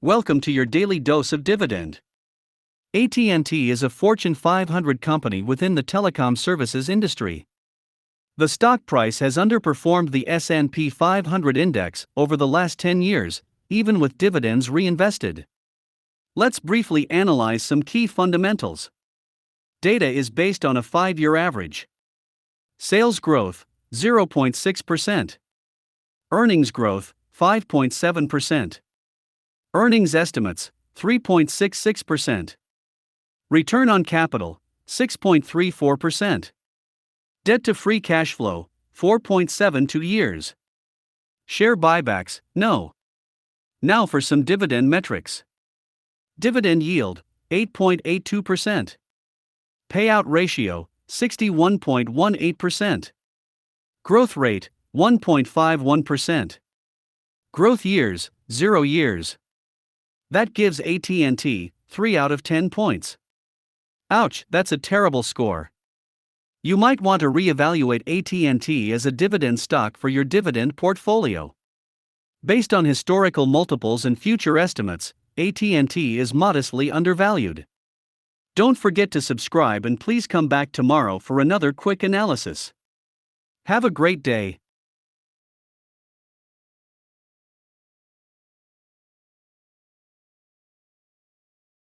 Welcome to your daily dose of dividend. AT&T is a Fortune 500 company within the telecom services industry. The stock price has underperformed the S&P 500 index over the last 10 years, even with dividends reinvested. Let's briefly analyze some key fundamentals. Data is based on a 5-year average. Sales growth, 0.6%. Earnings growth, 5.7%. Earnings estimates, 3.66%. Return on capital, 6.34%. Debt to free cash flow, 4.72 years. Share buybacks, no. Now for some dividend metrics. Dividend yield, 8.82%. Payout ratio, 61.18%. Growth rate, 1.51%. Growth years, 0 years. That gives AT&T 3 out of 10 points. Ouch, that's a terrible score. You might want to reevaluate AT&T as a dividend stock for your dividend portfolio. Based on historical multiples and future estimates, AT&T is modestly undervalued. Don't forget to subscribe and please come back tomorrow for another quick analysis. Have a great day.